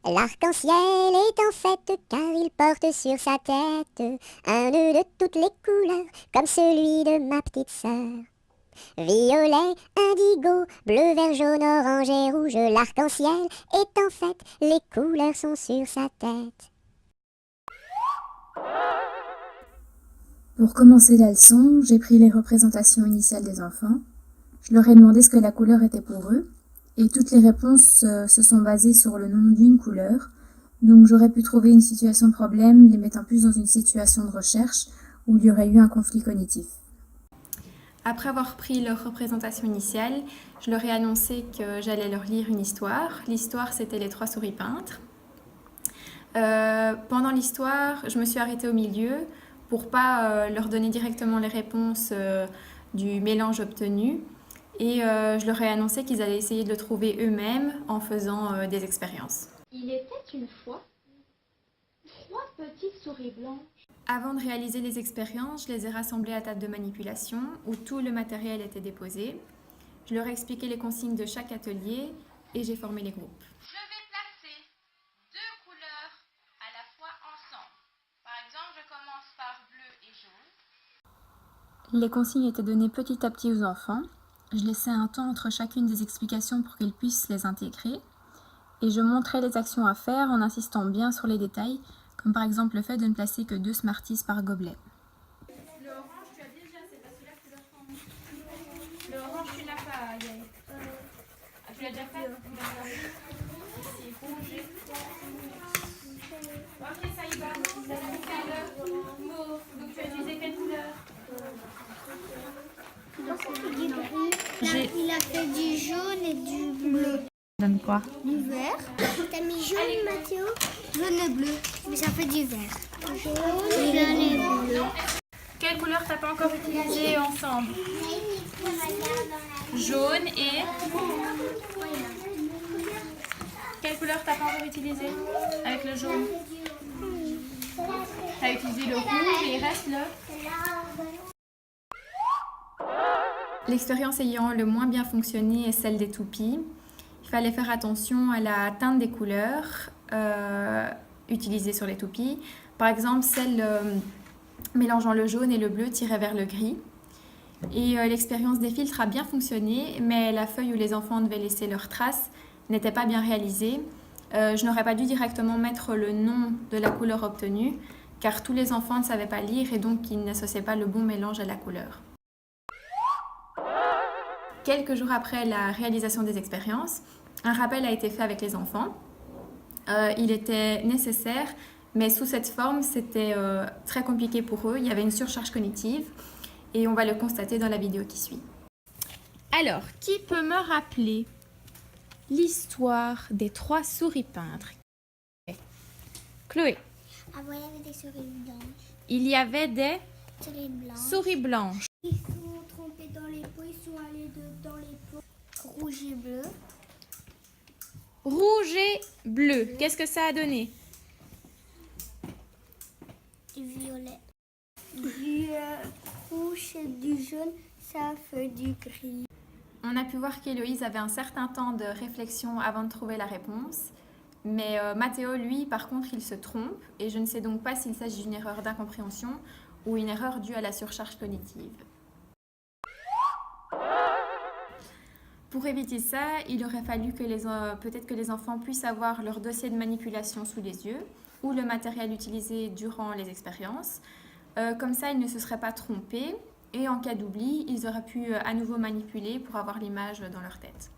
L'arc-en-ciel est en fête car il porte sur sa tête un nœud de toutes les couleurs comme celui de ma petite sœur. Violet, indigo, bleu, vert, jaune, orange et rouge, l'arc-en-ciel est en fête, les couleurs sont sur sa tête. Pour commencer la leçon, j'ai pris les représentations initiales des enfants. Je leur ai demandé ce que la couleur était pour eux, et toutes les réponses se sont basées sur le nom d'une couleur. Donc j'aurais pu trouver une situation de problème, les mettant plus dans une situation de recherche où il y aurait eu un conflit cognitif. Après avoir pris leur représentation initiale, je leur ai annoncé que j'allais leur lire une histoire. L'histoire, c'était Les Trois souris peintres. Pendant l'histoire, je me suis arrêtée au milieu pour pas leur donner directement les réponses du mélange obtenu. Et je leur ai annoncé qu'ils allaient essayer de le trouver eux-mêmes en faisant des expériences. Il était une fois 3 petites souris blanches. Avant de réaliser les expériences, je les ai rassemblées à table de manipulation où tout le matériel était déposé. Je leur ai expliqué les consignes de chaque atelier et j'ai formé les groupes. Je vais placer 2 couleurs à la fois ensemble. Par exemple, je commence par bleu et jaune. Les consignes étaient données petit à petit aux enfants. Je laissais un temps entre chacune des explications pour qu'ils puissent les intégrer. Et je montrais les actions à faire en insistant bien sur les détails, comme par exemple le fait de ne placer que 2 Smarties par gobelet. Le orange, tu as déjà, c'est pas celui-là que tu dois prendre. Le orange, tu l'as pas, Yael. Tu l'as déjà fait? Ici, rouge et... Ok, ça y va. Le mauve. Donc tu as utilisé quelle couleur? Il a fait du jaune et du bleu. Donne quoi? Du vert. T'as mis jaune, Mathéo? Jaune et bleu. Mais ça fait du vert. Jaune et bleu. Quelle couleur t'as pas encore utilisée ensemble? Jaune et... Quelle couleur t'as pas encore utilisée avec le jaune? T'as utilisé le rouge et il reste le... L'expérience ayant le moins bien fonctionné est celle des toupies. Il fallait faire attention à la teinte des couleurs utilisées sur les toupies. Par exemple, celle mélangeant le jaune et le bleu tirait vers le gris. Et l'expérience des filtres a bien fonctionné, mais la feuille où les enfants devaient laisser leurs traces n'était pas bien réalisée. Je n'aurais pas dû directement mettre le nom de la couleur obtenue, car tous les enfants ne savaient pas lire et donc ils n'associaient pas le bon mélange à la couleur. Quelques jours après la réalisation des expériences, un rappel a été fait avec les enfants. Il était nécessaire, mais sous cette forme, c'était très compliqué pour eux. Il y avait une surcharge cognitive et on va le constater dans la vidéo qui suit. Alors, qui peut me rappeler l'histoire des 3 souris peintres? Chloé, Avant, il y avait des souris blanches. il y avait des Souris blanches. souris blanches. Ils sont trompés dans les pots. Ils sont allés dans les pots. Rouge et bleu. Rouge et bleu. Qu'est-ce que ça a donné? Du violet. Du rouge et du jaune. Ça fait du gris. On a pu voir qu'Héloïse avait un certain temps de réflexion avant de trouver la réponse. Mais Mathéo, lui, par contre, il se trompe et je ne sais donc pas s'il s'agit d'une erreur d'incompréhension ou une erreur due à la surcharge cognitive. Pour éviter ça, il aurait fallu que peut-être que les enfants puissent avoir leur dossier de manipulation sous les yeux ou le matériel utilisé durant les expériences. Comme ça, ils ne se seraient pas trompés et en cas d'oubli, ils auraient pu à nouveau manipuler pour avoir l'image dans leur tête.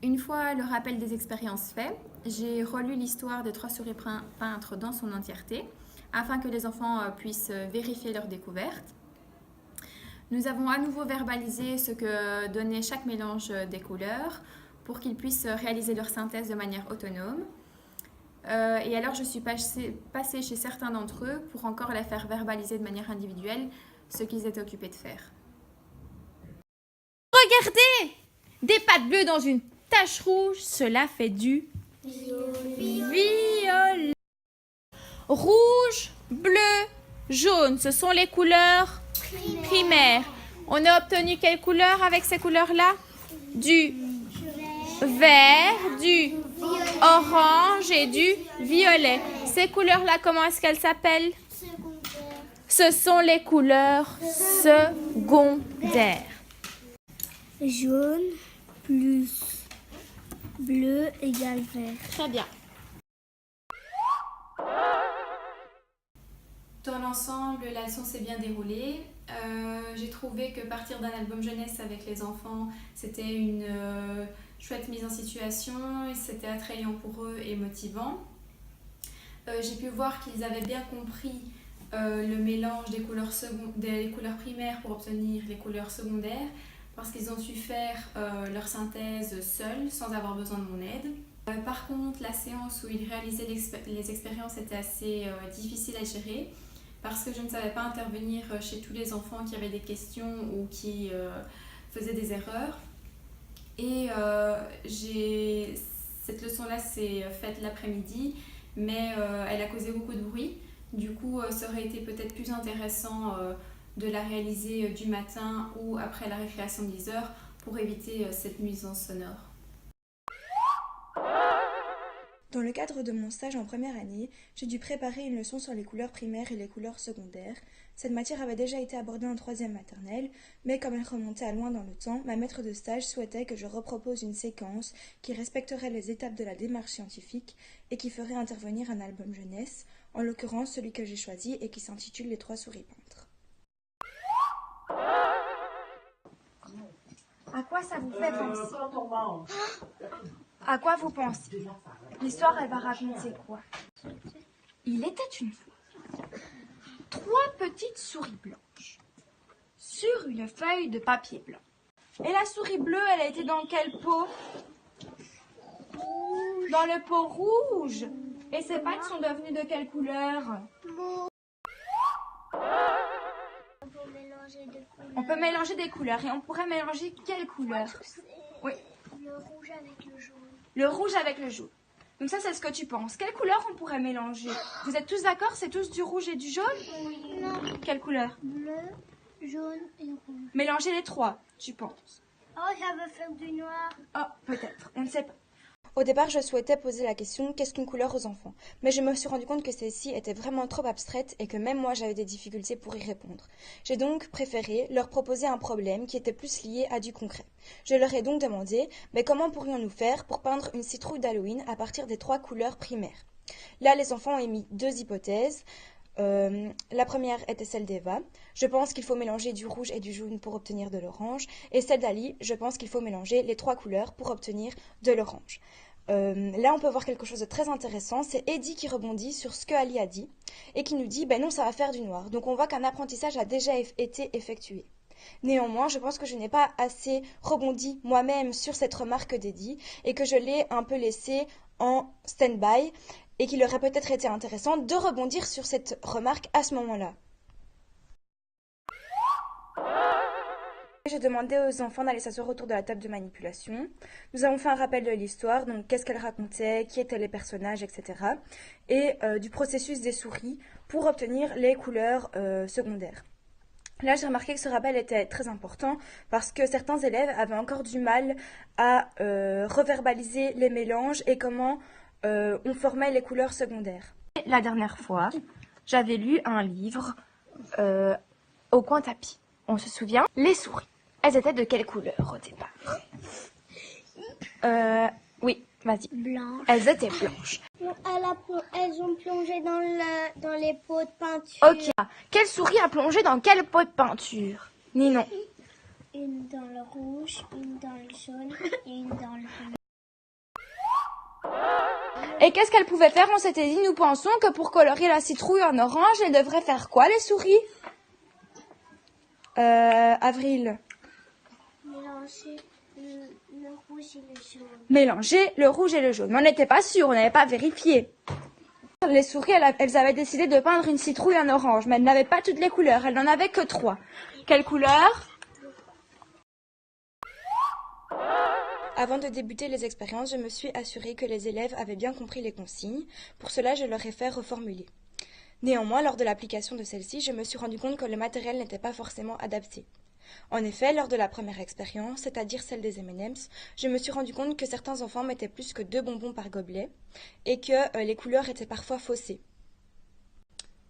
Une fois le rappel des expériences fait, j'ai relu l'histoire des 3 souris peintres dans son entièreté afin que les enfants puissent vérifier leur découverte. Nous avons à nouveau verbalisé ce que donnait chaque mélange des couleurs pour qu'ils puissent réaliser leur synthèse de manière autonome. Et alors je suis passée chez certains d'entre eux pour encore les faire verbaliser de manière individuelle ce qu'ils étaient occupés de faire. Regardez! Des pattes bleues dans une tache rouge, cela fait du violet. Rouge, bleu, jaune, ce sont les couleurs primaires. On a obtenu quelle couleur avec ces couleurs-là? Du vert, du orange et du violet. Ces couleurs-là, comment est-ce qu'elles s'appellent? Ce sont les couleurs secondaires. Jaune plus bleu égale vert. Très bien. Dans l'ensemble, la leçon s'est bien déroulée. J'ai trouvé que partir d'un album jeunesse avec les enfants, c'était une chouette mise en situation, et c'était attrayant pour eux et motivant. J'ai pu voir qu'ils avaient bien compris le mélange des couleurs primaires pour obtenir les couleurs secondaires, parce qu'ils ont su faire leur synthèse seuls, sans avoir besoin de mon aide. Par contre, la séance où ils réalisaient les expériences était assez difficile à gérer, parce que je ne savais pas intervenir chez tous les enfants qui avaient des questions ou qui faisaient des erreurs. Et cette leçon-là s'est faite l'après-midi, mais elle a causé beaucoup de bruit. Du coup, ça aurait été peut-être plus intéressant de la réaliser du matin ou après la récréation de 10 heures pour éviter cette nuisance sonore. Dans le cadre de mon stage en première année, j'ai dû préparer une leçon sur les couleurs primaires et les couleurs secondaires. Cette matière avait déjà été abordée en troisième maternelle, mais comme elle remontait à loin dans le temps, ma maître de stage souhaitait que je repropose une séquence qui respecterait les étapes de la démarche scientifique et qui ferait intervenir un album jeunesse, en l'occurrence celui que j'ai choisi et qui s'intitule Les 3 souris peintres. À quoi ça vous fait penser? À quoi vous pensez? L'histoire, elle va raconter quoi? Il était une fois 3 petites souris blanches sur une feuille de papier blanc. Et la souris bleue, elle a été dans quel pot? Dans le pot rouge. Et ses pattes sont devenues de quelle couleur? On peut mélanger des couleurs. Et on pourrait mélanger quelle couleur? Oui. Le rouge avec le jaune. Le rouge avec le jaune. Donc ça, c'est ce que tu penses. Quelle couleur on pourrait mélanger? Vous êtes tous d'accord? C'est tous du rouge et du jaune? Non. Quelle couleur? Bleu, jaune et rouge. Mélanger les 3, tu penses? Oh, ça veut faire du noir. Oh, peut-être. On ne sait pas. Au départ, je souhaitais poser la question « Qu'est-ce qu'une couleur aux enfants ?» Mais je me suis rendu compte que celle-ci était vraiment trop abstraite et que même moi, j'avais des difficultés pour y répondre. J'ai donc préféré leur proposer un problème qui était plus lié à du concret. Je leur ai donc demandé « Mais comment pourrions-nous faire pour peindre une citrouille d'Halloween à partir des 3 couleurs primaires ?» Là, les enfants ont émis 2 hypothèses. La première était celle d'Eva. Je pense qu'il faut mélanger du rouge et du jaune pour obtenir de l'orange. Et celle d'Ali, je pense qu'il faut mélanger les 3 couleurs pour obtenir de l'orange. Là, on peut voir quelque chose de très intéressant. C'est Eddie qui rebondit sur ce que Ali a dit et qui nous dit « Ben non, ça va faire du noir ». Donc on voit qu'un apprentissage a déjà été effectué. Néanmoins, je pense que je n'ai pas assez rebondi moi-même sur cette remarque d'Eddie et que je l'ai un peu laissée en stand-by et qu'il aurait peut-être été intéressant de rebondir sur cette remarque à ce moment-là. J'ai demandé aux enfants d'aller s'asseoir autour de la table de manipulation. Nous avons fait un rappel de l'histoire, donc qu'est-ce qu'elle racontait, qui étaient les personnages, etc. Et du processus des souris pour obtenir les couleurs secondaires. Là, j'ai remarqué que ce rappel était très important parce que certains élèves avaient encore du mal à reverbaliser les mélanges et comment on formait les couleurs secondaires. La dernière fois, j'avais lu un livre au coin tapis. On se souvient? Les souris. Elles étaient de quelle couleur au départ? Oui, vas-y. Blanc. Elles étaient blanches. Elles ont plongé dans les pots de peinture. Ok. Quelle souris a plongé dans quel pot de peinture? Ninon. Une dans le rouge, une dans le jaune et une dans le bleu. Et qu'est-ce qu'elles pouvaient faire? On s'était dit, nous pensons que pour colorier la citrouille en orange, elles devraient faire quoi, les souris? Avril. Mélanger le rouge et le jaune. Mélanger le rouge et le jaune. Mais on n'était pas sûr, on n'avait pas vérifié. Les souris, elles avaient décidé de peindre une citrouille en orange, mais elles n'avaient pas toutes les couleurs, elles n'en avaient que 3. Quelle couleur? Avant de débuter les expériences, je me suis assurée que les élèves avaient bien compris les consignes. Pour cela, je leur ai fait reformuler. Néanmoins, lors de l'application de celle-ci, je me suis rendu compte que le matériel n'était pas forcément adapté. En effet, lors de la première expérience, c'est-à-dire celle des M&M's, je me suis rendu compte que certains enfants mettaient plus que 2 bonbons par gobelet et que les couleurs étaient parfois faussées.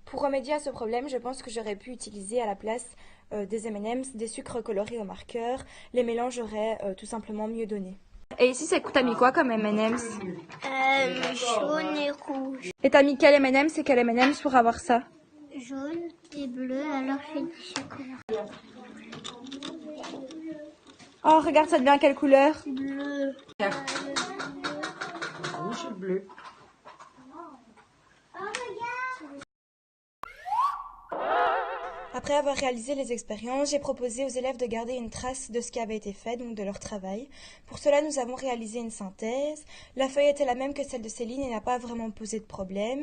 Pour remédier à ce problème, je pense que j'aurais pu utiliser à la place des M&M's des sucres colorés au marqueur. Les mélanges auraient tout simplement mieux donné. Et ici, t'as mis quoi comme M&M's? Jaune et rouge. Et t'as mis quel M&M's et quel M&M's pour avoir ça? Jaune et bleu, alors je fais du chocolat. Oh, regarde, ça devient quelle couleur? Bleu. Rouge et bleu. Après avoir réalisé les expériences, j'ai proposé aux élèves de garder une trace de ce qui avait été fait, donc de leur travail. Pour cela, nous avons réalisé une synthèse. La feuille était la même que celle de Céline et n'a pas vraiment posé de problème.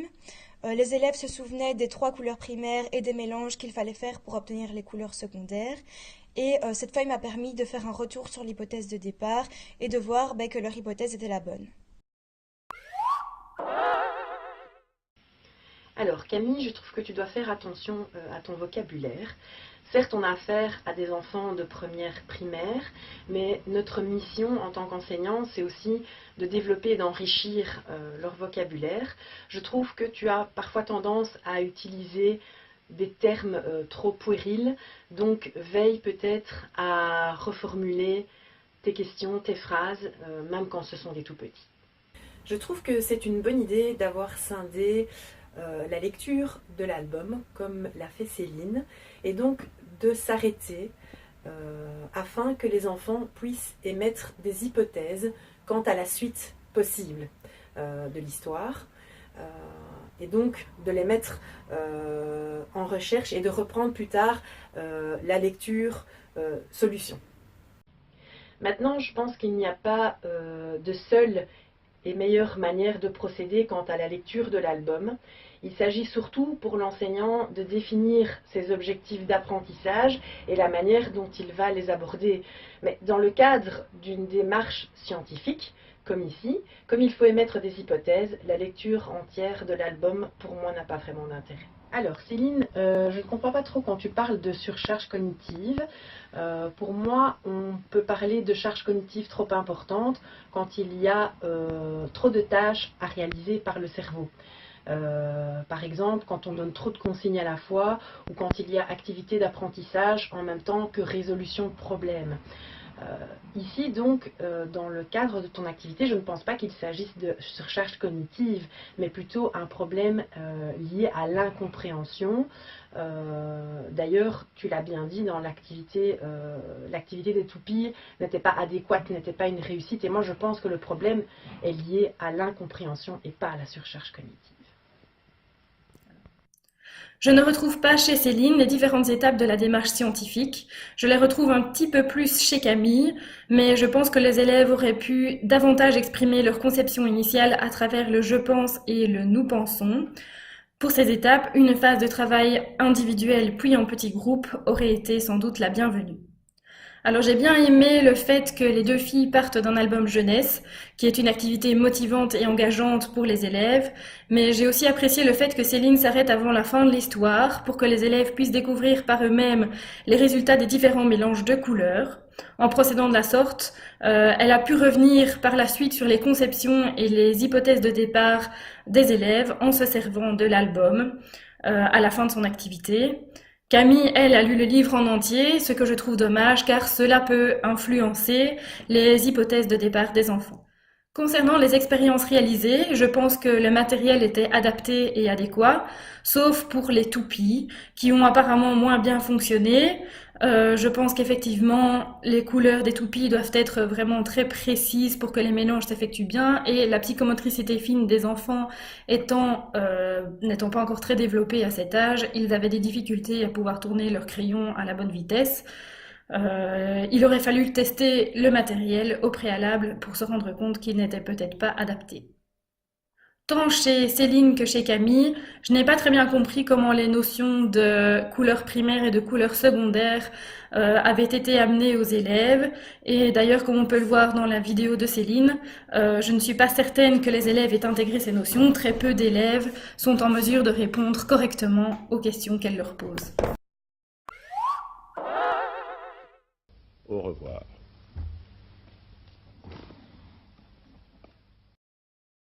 Les élèves se souvenaient des 3 couleurs primaires et des mélanges qu'il fallait faire pour obtenir les couleurs secondaires. Et cette feuille m'a permis de faire un retour sur l'hypothèse de départ et de voir que leur hypothèse était la bonne. Alors Camille, je trouve que tu dois faire attention à ton vocabulaire. Certes, on a affaire à des enfants de première primaire, mais notre mission en tant qu'enseignant, c'est aussi de développer et d'enrichir leur vocabulaire. Je trouve que tu as parfois tendance à utiliser des termes trop puérils, donc veille peut-être à reformuler tes questions, tes phrases, même quand ce sont des tout petits. Je trouve que c'est une bonne idée d'avoir scindé la lecture de l'album, comme l'a fait Céline, et donc de s'arrêter afin que les enfants puissent émettre des hypothèses quant à la suite possible de l'histoire, et donc de les mettre en recherche et de reprendre plus tard la lecture solution. Maintenant, je pense qu'il n'y a pas de seule et meilleure manière de procéder quant à la lecture de l'album. Il s'agit surtout pour l'enseignant de définir ses objectifs d'apprentissage et la manière dont il va les aborder. Mais dans le cadre d'une démarche scientifique, comme ici, comme il faut émettre des hypothèses, la lecture entière de l'album, pour moi, n'a pas vraiment d'intérêt. Alors Céline, je ne comprends pas trop quand tu parles de surcharge cognitive. Pour moi, on peut parler de charge cognitive trop importante quand il y a trop de tâches à réaliser par le cerveau. Par exemple, quand on donne trop de consignes à la fois ou quand il y a activité d'apprentissage en même temps que résolution de problèmes. Ici donc, dans le cadre de ton activité, je ne pense pas qu'il s'agisse de surcharge cognitive, mais plutôt un problème lié à l'incompréhension. D'ailleurs, tu l'as bien dit, dans l'activité des toupies n'était pas adéquate, n'était pas une réussite, et moi je pense que le problème est lié à l'incompréhension et pas à la surcharge cognitive. Je ne retrouve pas chez Céline les différentes étapes de la démarche scientifique. Je les retrouve un petit peu plus chez Camille, mais je pense que les élèves auraient pu davantage exprimer leur conception initiale à travers le « je pense » et le « nous pensons ». Pour ces étapes, une phase de travail individuel puis en petits groupes aurait été sans doute la bienvenue. Alors j'ai bien aimé le fait que les 2 filles partent d'un album jeunesse, qui est une activité motivante et engageante pour les élèves, mais j'ai aussi apprécié le fait que Céline s'arrête avant la fin de l'histoire pour que les élèves puissent découvrir par eux-mêmes les résultats des différents mélanges de couleurs. En procédant de la sorte, elle a pu revenir par la suite sur les conceptions et les hypothèses de départ des élèves en se servant de l'album à la fin de son activité. Camille, elle, a lu le livre en entier, ce que je trouve dommage car cela peut influencer les hypothèses de départ des enfants. Concernant les expériences réalisées, je pense que le matériel était adapté et adéquat, sauf pour les toupies, qui ont apparemment moins bien fonctionné. Je pense qu'effectivement, les couleurs des toupies doivent être vraiment très précises pour que les mélanges s'effectuent bien, et la psychomotricité fine des enfants n'étant pas encore très développée à cet âge, ils avaient des difficultés à pouvoir tourner leur crayon à la bonne vitesse. Il aurait fallu tester le matériel au préalable pour se rendre compte qu'il n'était peut-être pas adapté. Tant chez Céline que chez Camille, je n'ai pas très bien compris comment les notions de couleur primaire et de couleur secondaire avaient été amenées aux élèves. Et d'ailleurs, comme on peut le voir dans la vidéo de Céline, je ne suis pas certaine que les élèves aient intégré ces notions. Très peu d'élèves sont en mesure de répondre correctement aux questions qu'elle leur pose. Au revoir.